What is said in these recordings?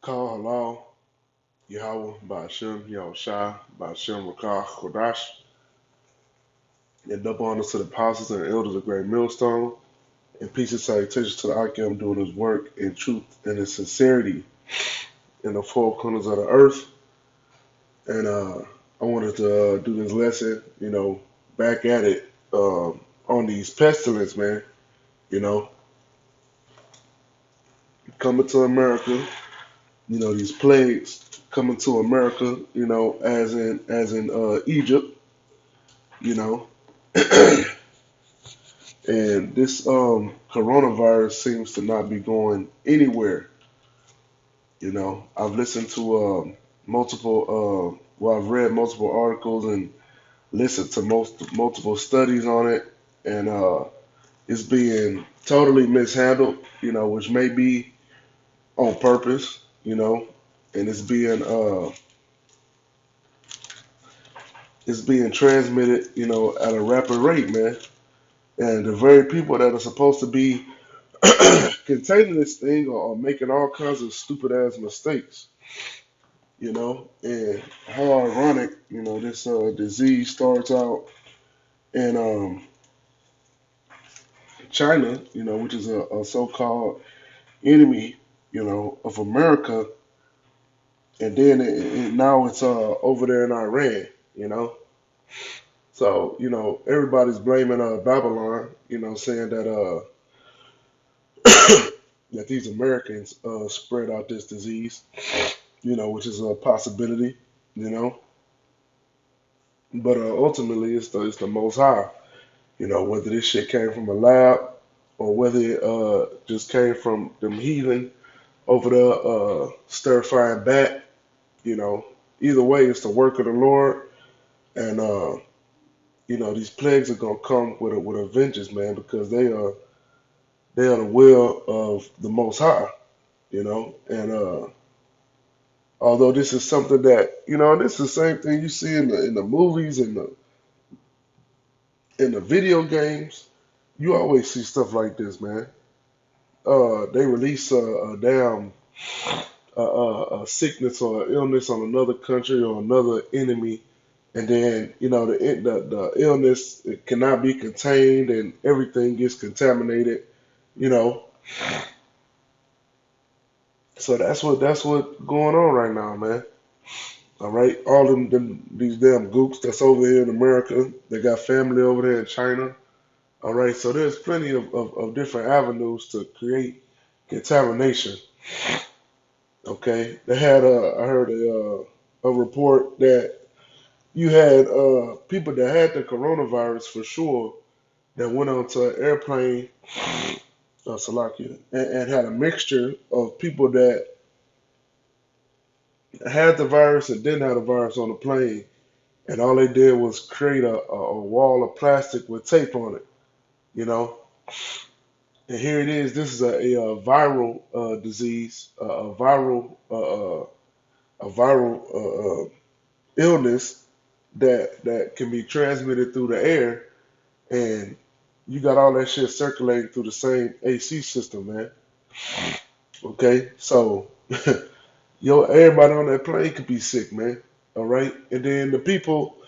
Call halal, Yahweh, Ba'ashem, Yahushua, Ba'ashem, Rakah, Kodash, and double honors to the apostles and elders of Great Millstone, and peace and salutations to the Akim doing his work in truth and in sincerity in the four corners of the earth. And I wanted to do this lesson, back at it on these pestilence, man. You know, coming to America, these plagues coming to America, as in Egypt, you know. And this coronavirus seems to not be going anywhere. I've listened to I've read multiple articles and listened to multiple studies on it, and it's being totally mishandled, which may be on purpose, and it's being transmitted, at a rapid rate, man. And the very people that are supposed to be containing this thing are making all kinds of stupid ass mistakes, and how ironic, this disease starts out in China, which is a so-called enemy, of America, and then now it's over there in Iran, you know. So everybody's blaming Babylon, saying that that these Americans spread out this disease, which is a possibility, you know. But ultimately, it's the Most High, whether this shit came from a lab or whether it just came from them heathen over there stir frying back, you know. Either way, it's the work of the Lord, and these plagues are gonna come with a vengeance, man, because they are the will of the Most High, and although this is something that this is the same thing you see in the movies and in the video games. You always see stuff like this, man. They release a damn a sickness or illness on another country or another enemy, and then the illness, it cannot be contained, and everything gets contaminated. You know, so that's what going on right now, man. All right, all them these damn gooks that's over here in America, they got family over there in China. All right, so there's plenty of different avenues to create contamination. Okay, they had I heard a report that you had people that had the coronavirus for sure that went onto an airplane, Salakia, and had a mixture of people that had the virus and didn't have the virus on the plane, and all they did was create a wall of plastic with tape on it, you know. And here it is. This is a viral disease, a viral illness that can be transmitted through the air, and you got all that shit circulating through the same AC system, man. Okay, so everybody on that plane could be sick, man. All right, and then the people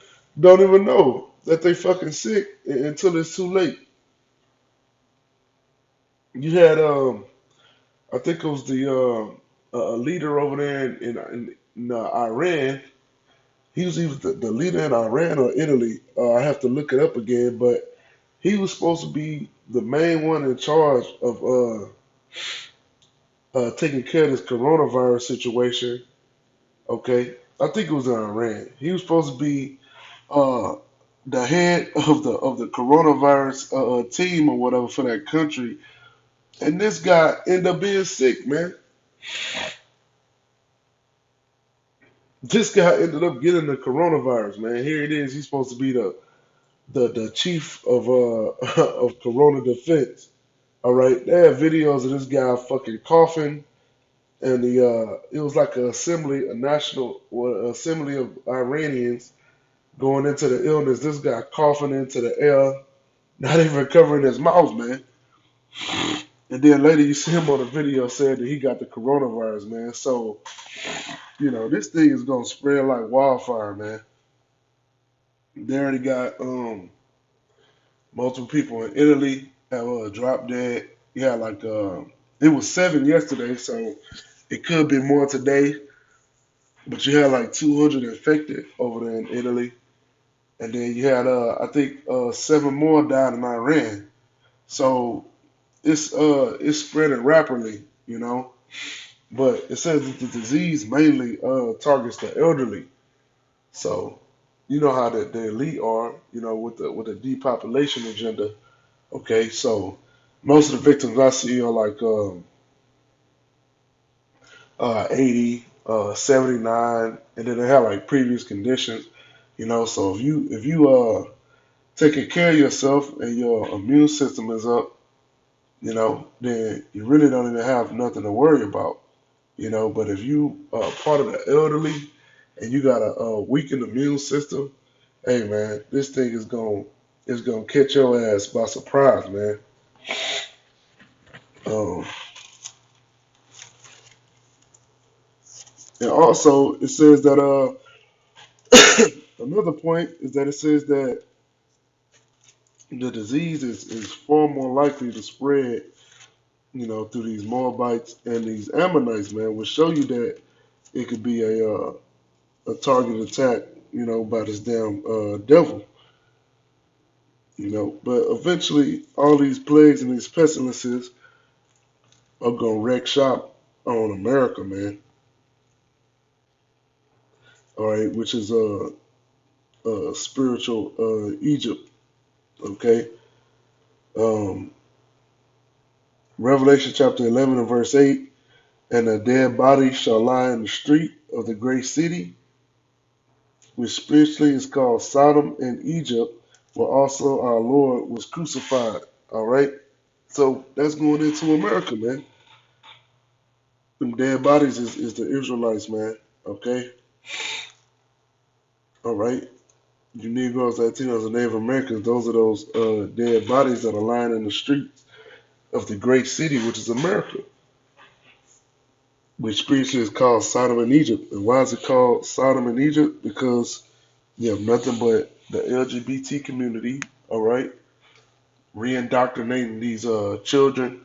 don't even know that they fucking sick until it's too late. You had I think it was the a leader over there in Iran. He was either the leader in Iran or Italy. I have to look it up again, but he was supposed to be the main one in charge of taking care of this coronavirus situation. Okay, I think it was in Iran. He was supposed to be uh, the head of the coronavirus team or whatever for that country, and this guy ended up being sick, man. This guy ended up getting the coronavirus, man. Here it is. He's supposed to be the chief of of corona defense. All right, they have videos of this guy fucking coughing, and it was like an assembly, a national assembly of Iranians going into the illness. This guy coughing into the air, not even covering his mouth, man. And then later you see him on the video saying that he got the coronavirus, man. So, this thing is gonna spread like wildfire, man. They already got multiple people in Italy have dropped dead. Yeah, like it was 7 yesterday, so it could be more today. But you had like 200 infected over there in Italy, and then you had I think 7 more died in Iran. So it's spreading rapidly, But it says that the disease mainly targets the elderly. So you know how the elite are, with the depopulation agenda. Okay, so most of the victims I see are like 80, 79, and then they have like previous conditions. So if you taking care of yourself and your immune system is up, then you really don't even have nothing to worry about. But if you are part of the elderly and you got a weakened immune system, hey man, this thing is gonna catch your ass by surprise, man. Um, and also it says that another point is that it says that the disease is far more likely to spread, through these Moabites and these Ammonites, man, which show you that it could be a target attack, by this damn devil, But eventually, all these plagues and these pestilences are gonna wreck shop on America, man. All right, which is spiritual Egypt. Okay, um, Revelation chapter 11 and verse 8, and a dead body shall lie in the street of the great city, which spiritually is called Sodom and Egypt, where also our Lord was crucified. All right, so that's going into America, man. Them dead bodies is the Israelites, man. Okay, all right. You Negroes, Latinos, and Native Americans, those are those dead bodies that are lying in the streets of the great city, which is America, which spiritually is called Sodom and Egypt. And why is it called Sodom and Egypt? Because you have nothing but the LGBT community, all right, re-indoctrinating these children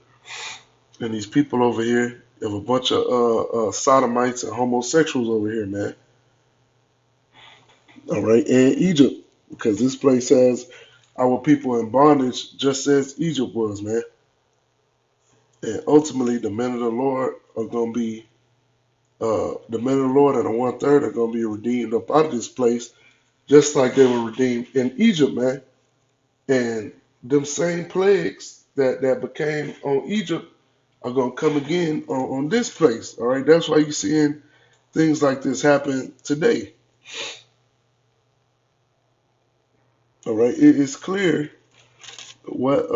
and these people over here. You have a bunch of sodomites and homosexuals over here, man. All right, and Egypt, because this place has our people in bondage, just as Egypt was, man. And ultimately, the men of the Lord are going to be, the men of the Lord and the 1/3 are going to be redeemed up out of this place, just like they were redeemed in Egypt, man. And them same plagues that became on Egypt are going to come again on this place. All right, that's why you're seeing things like this happen today. All right, it is clear what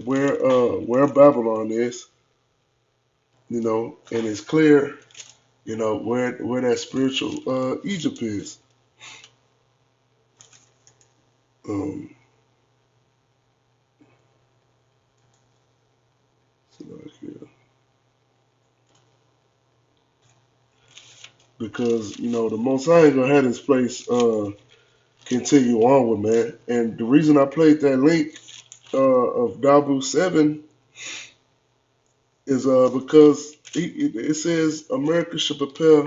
where Babylon is, and it's clear, where that spiritual Egypt is. Um, because the Most High ain't gonna have this place continue onward, man. And the reason I played that link of Dabu 7 is because it says America should prepare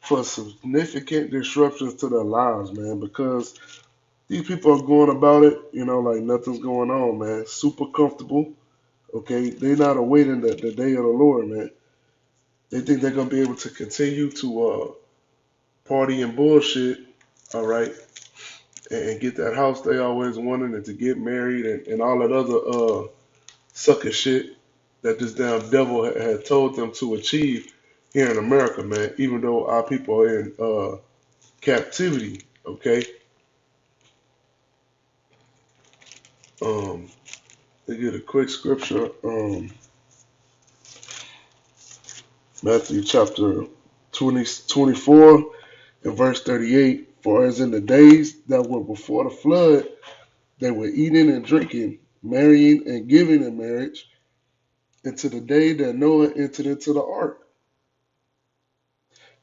for significant disruptions to their lives, man, because these people are going about it, like nothing's going on, man. Super comfortable, okay? They're not awaiting the day of the Lord, man. They think they're going to be able to continue to party and bullshit, all right, and get that house they always wanted and to get married and all that other sucker shit that this damn devil had told them to achieve here in America, man, even though our people are in captivity, okay? Um, to get a quick scripture, Matthew chapter 24 and verse 38. For as in the days that were before the flood, they were eating and drinking, marrying and giving in marriage, until the day that Noah entered into the ark,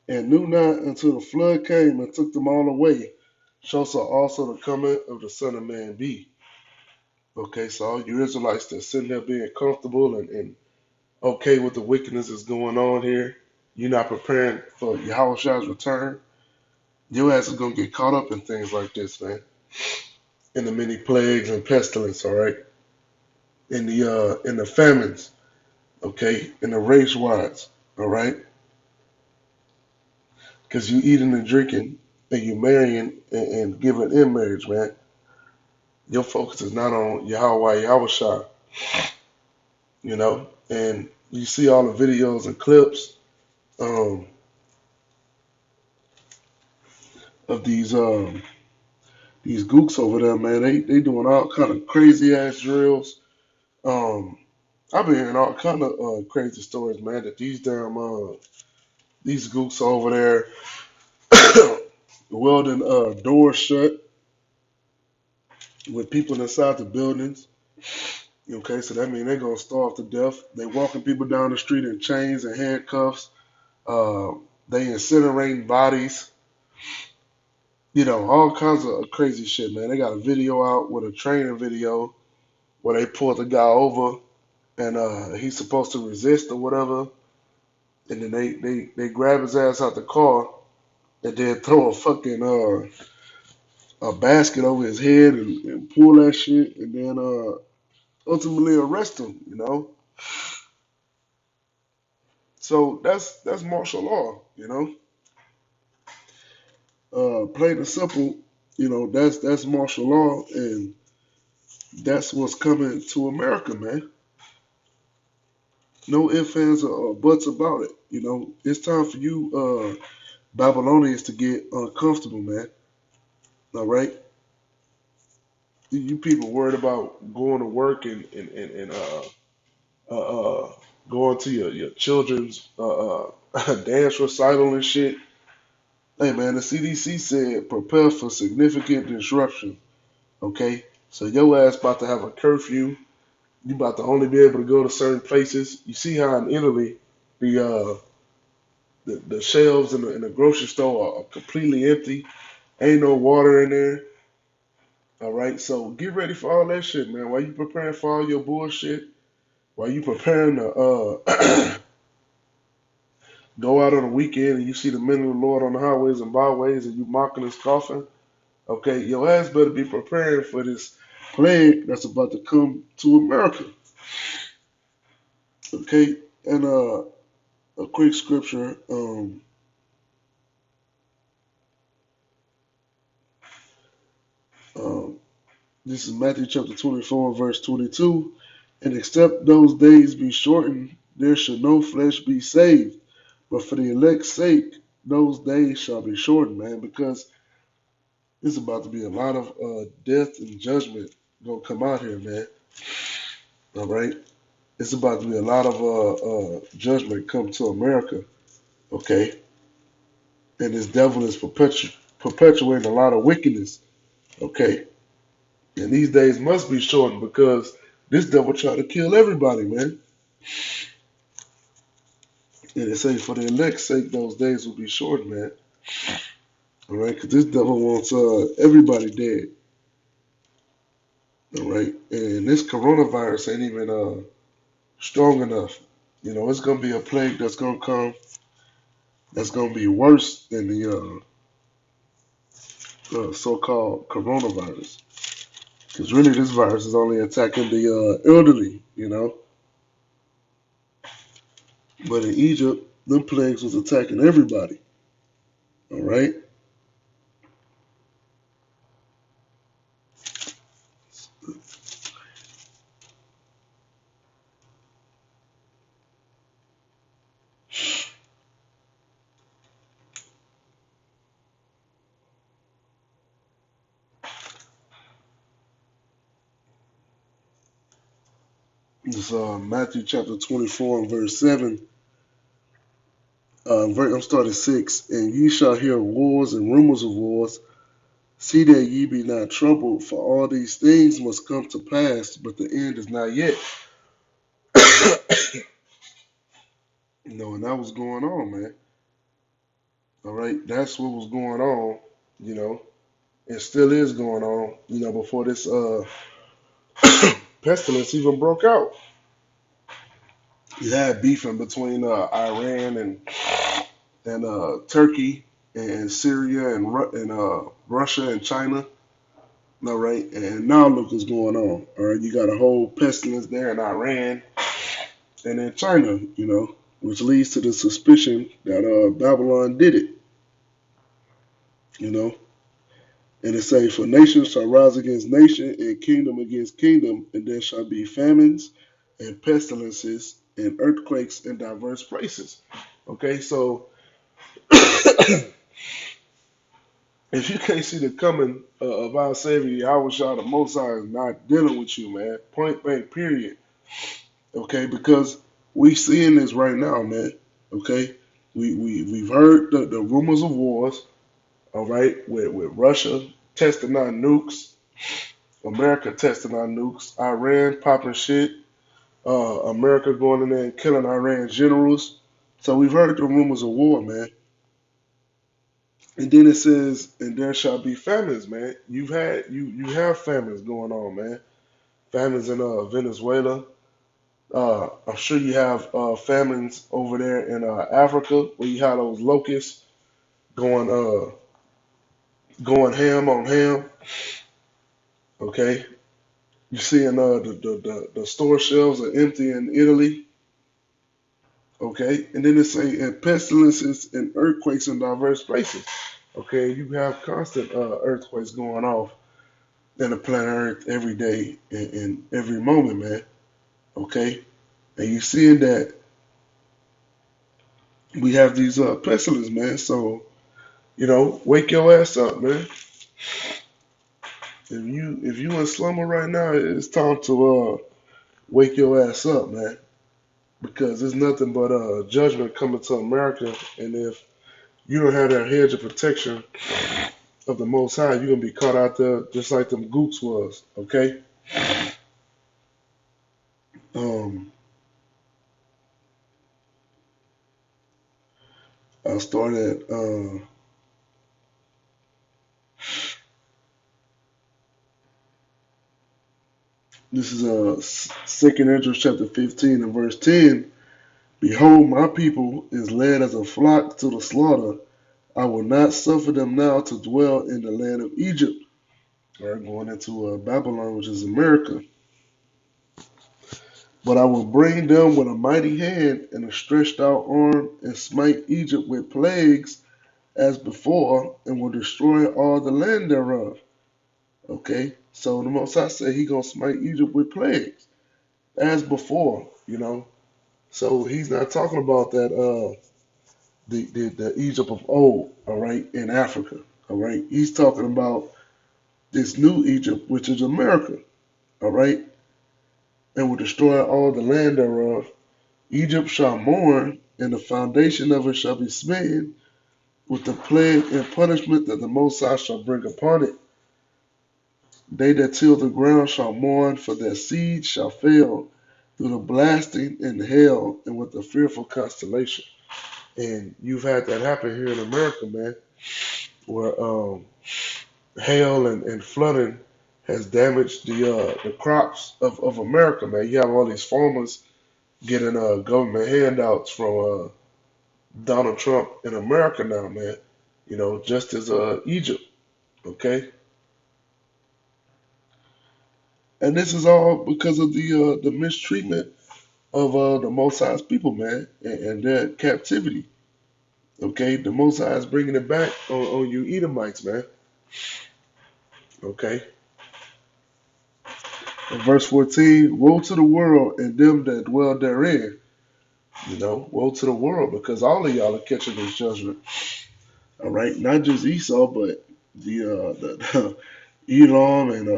and knew not until the flood came and took them all away. So shall also the coming of the Son of Man be. Okay, so all you Israelites that sitting there being comfortable and okay with the wickedness that's going on here, you're not preparing for Yahushua's return. Your ass is gonna get caught up in things like this, man. In the many plagues and pestilence, all right. In the famines, okay. In the race riots, all right. Because you eating and drinking and you marrying and giving in marriage, man. Your focus is not on Yahweh Yahushua, And you see all the videos and clips um, of these gooks over there, man. They doing all kind of crazy ass drills. Um, I've been hearing all kind of crazy stories, man. That these gooks over there welding doors shut with people inside the buildings. Okay, so that means they're gonna starve to death. They walking people down the street in chains and handcuffs. Uh, they incinerating bodies. All kinds of crazy shit, man. They got a video out with a training video where they pulled the guy over and he's supposed to resist or whatever, and then they grab his ass out the car and then throw a fucking a basket over his head and pull that shit and then ultimately arrest him. So that's martial law, plain and simple, that's martial law, and that's what's coming to America, man. No ifs, ands, or buts about it. It's time for you Babylonians to get uncomfortable, man. All right, you people worried about going to work and uh, going to your children's dance recital and shit. Hey man, the CDC said prepare for significant disruption. Okay, so your ass about to have a curfew. You about to only be able to go to certain places. You see how in Italy the shelves in the grocery store are completely empty. Ain't no water in there. All right, so get ready for all that shit, man. While you preparing for all your bullshit, while you preparing to go out on the weekend and you see the men of the Lord on the highways and byways and you mocking and scoffing, okay, your ass better be preparing for this plague that's about to come to America. Okay, and a quick scripture. Um, this is Matthew chapter 24, verse 22. And except those days be shortened, there shall no flesh be saved. But for the elect's sake, those days shall be shortened, man, because it's about to be a lot of death and judgment gonna come out here, man. All right, it's about to be a lot of judgment come to America. Okay, and this devil is perpetuating a lot of wickedness. Okay, and these days must be shortened because this devil trying to kill everybody, man. And they say for the elect's sake, those days will be shortened, man. All right, because this devil wants everybody dead. All right, and this coronavirus ain't even strong enough. It's gonna be a plague that's gonna come that's gonna be worse than the so-called coronavirus. Because really, this virus is only attacking the elderly, you know. But in Egypt, them plagues was attacking everybody. All right. It's Matthew chapter 24 and verse 7. I'm starting 6. And ye shall hear wars and rumors of wars. See that ye be not troubled, for all these things must come to pass, but the end is not yet. And that was going on, man. All right, that's what was going on, you know, and still is going on, before this pestilence even broke out. You had beefing between Iran and Turkey and Syria and Russia and China. All right, and now look what's going on. All right, you got a whole pestilence there in Iran and in China, which leads to the suspicion that Babylon did it. You know, and it say, "For nation shall rise against nation, and kingdom against kingdom, and there shall be famines and pestilences and earthquakes in diverse places." Okay, so if you can't see the coming of our Savior Yahweh Shah, the Most High is not dealing with you, man. Point blank, period. Okay, because we seeing this right now, man. Okay, we've heard the rumors of wars. All right, with Russia testing our nukes, America testing our nukes, Iran popping shit, America going in there and killing Iran generals. So we've heard the rumors of war, man. And then it says, "And there shall be famines, man." You have famines going on, man. Famines in Venezuela. I'm sure you have famines over there in Africa where you have those locusts going going ham on ham. Okay, you seeing the store shelves are empty in Italy. Okay, and then it say and pestilences and earthquakes in diverse places. Okay, you have constant earthquakes going off in the planet Earth every day and every moment, man. Okay, and you seeing that we have these pestilences, man. So wake your ass up, man. If you in slumber right now, it's time to wake your ass up, man. Because there's nothing but judgment coming to America, and if you don't have that hedge of protection of the Most High, you're gonna be caught out there just like them gooks was. Okay. Um, I started. This is Second Ezra chapter 15 and verse 10. Behold, my people is led as a flock to the slaughter. I will not suffer them now to dwell in the land of Egypt. All right, going into Babylon, which is America. But I will bring them with a mighty hand and a stretched out arm and smite Egypt with plagues as before and will destroy all the land thereof. Okay, so the Most High said he gonna smite Egypt with plagues as before. So he's not talking about that the Egypt of old. All right, in Africa. All right, he's talking about this new Egypt, which is America. All right, and will destroy all the land thereof. Egypt shall mourn, and the foundation of it shall be smitten with the plague and punishment that the Most High shall bring upon it. They that till the ground shall mourn, for their seed shall fail through the blasting and hail and with the fearful constellation. And you've had that happen here in America, man, where hail and flooding has damaged the crops of America, man. You have all these farmers getting government handouts from Donald Trump in America now, man. Just as Egypt, okay? And this is all because of the mistreatment of the Most High's people, man, and their captivity. Okay, the Most High is bringing it back on you Edomites, man. Okay, in verse 14, woe to the world and them that dwell therein. Woe to the world because all of y'all are catching this judgment. All right, not just Esau, but the Edom and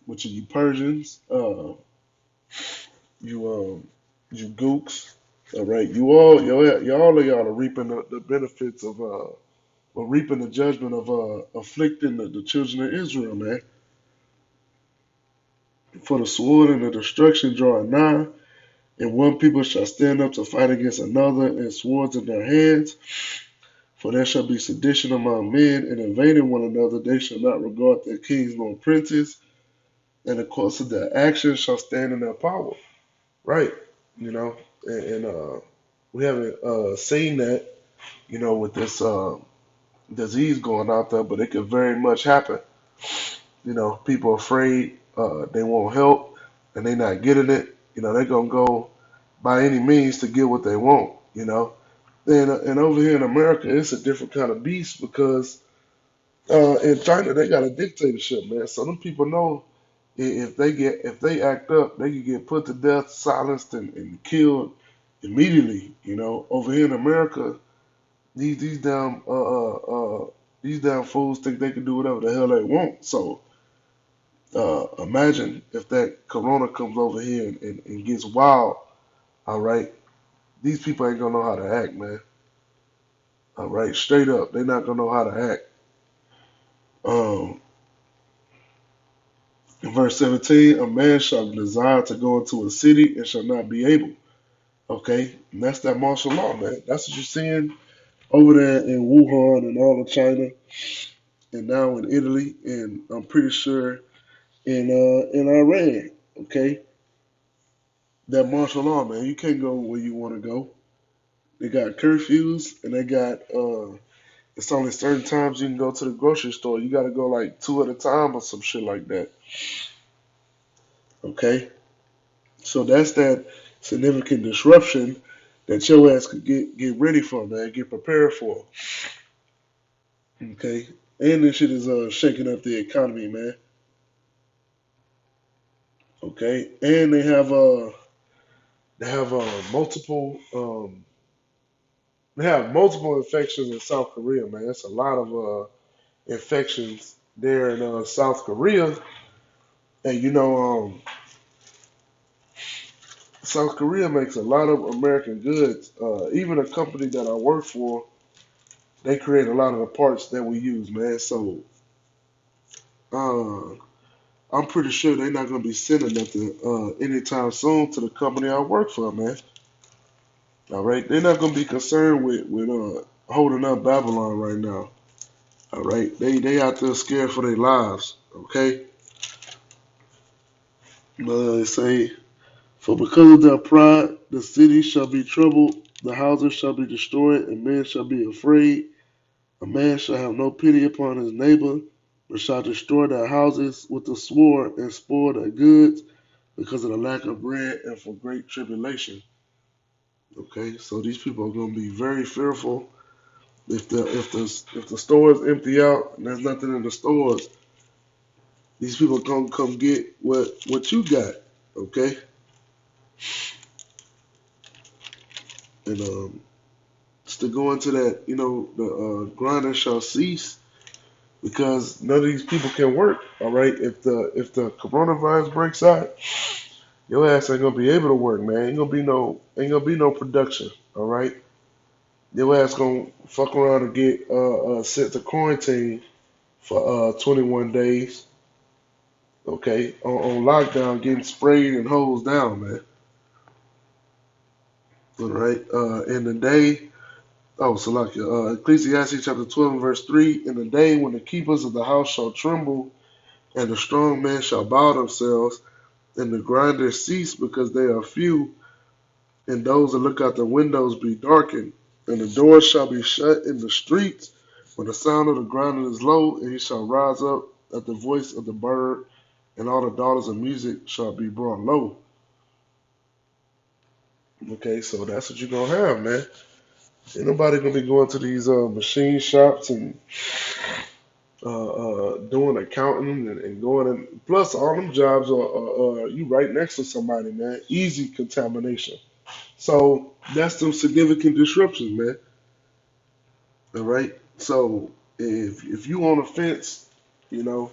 which are you Persians, you Gooks. All right, you all of y'all are reaping the benefits of or reaping the judgment of afflicting the children of Israel, man. For the sword and the destruction drawing nigh, and one people shall stand up to fight against another, and swords in their hands. For there shall be sedition among men, and invading one another, they shall not regard their kings nor princes, and the course of their actions shall stand in their power. Right, you know, and we haven't seen that, with this disease going out there, but it could very much happen. People are afraid, they won't help, and they're not getting it. They're gonna go by any means to get what they want. And over here in America, it's a different kind of beast because in China they got a dictatorship, man. So them people know if they act up, they can get put to death, silenced, and killed immediately. Over here in America, these damn these damn fools think they can do whatever the hell they want. So imagine if that corona comes over here and gets wild. All right, these people ain't gonna know how to act, man. All right, straight up, they're not gonna know how to act. Um, in verse 17, a man shall desire to go into a city and shall not be able. Okay, and that's that martial law, man. That's what you're seeing over there in Wuhan and all of China, and now in Italy, and I'm pretty sure in Iran. Okay, that martial law, man. You can't go where you want to go. They got curfews, and they got it's only certain times you can go to the grocery store. You got to go like two at a time or some shit like that. Okay, so that's that significant disruption that your ass could get ready for, man. Get prepared for. Okay, and this shit is shaking up the economy, man. Okay, and they have multiple infections in South Korea, man. It's a lot of infections there in South Korea, and South Korea makes a lot of American goods. Even a company that I work for, they create a lot of the parts that we use, man. So uh, I'm pretty sure they're not gonna be sending nothing anytime soon to the company I work for, man. All right, they're not gonna be concerned with holding up Babylon right now. All right, they out there scared for their lives. Okay, they say, for because of their pride, the city shall be troubled, the houses shall be destroyed, and men shall be afraid. A man shall have no pity upon his neighbor, but shall destroy their houses with the sword and spoil their goods because of the lack of bread and for great tribulation. Okay, so these people are going to be very fearful if the stores empty out and there's nothing in the stores. These people gonna come get what you got. Okay, and just to go into that, the grinding shall cease because none of these people can work. All right, if the coronavirus breaks out, your ass ain't gonna be able to work, man. Ain't gonna be no production. All right, your ass gonna fuck around and get sent to quarantine for 21 days. Okay, on lockdown, getting sprayed and hosed down, man. All right, in the day. Oh, so like Ecclesiastes chapter 12 and verse 3, in the day when the keepers of the house shall tremble, and the strong men shall bow themselves, and the grinders cease because they are few, and those that look out the windows be darkened, and the doors shall be shut in the streets when the sound of the grinding is low, and he shall rise up at the voice of the bird, and all the daughters of music shall be brought low. Okay, so that's what you're gonna have, man. Ain't nobody gonna be going to these machine shops and doing accounting and going and plus all them jobs are you right next to somebody, man. Easy contamination. So that's some significant disruptions, man. All right. So if you on a fence, you know,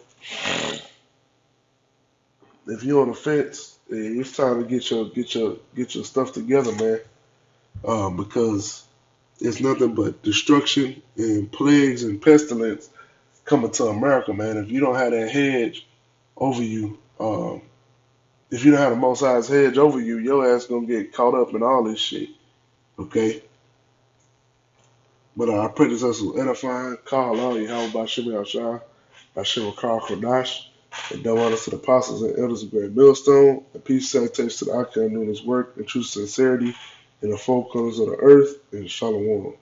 if you on a fence, it's time to get your stuff together, man. Because it's nothing but destruction and plagues and pestilence coming to America, man. If you don't have that hedge over you, if you don't have the Most High's hedge over you, your ass gonna get caught up in all this shit. Okay. But I pray this us will edify, call Allah, Yahweh Bashim Yahshua, Bashim Akar Kodash, and double honors to the apostles and elders of Great Millstone, and peace salutations to the Akim doing his work and true sincerity in the four corners of the earth, and Shalom.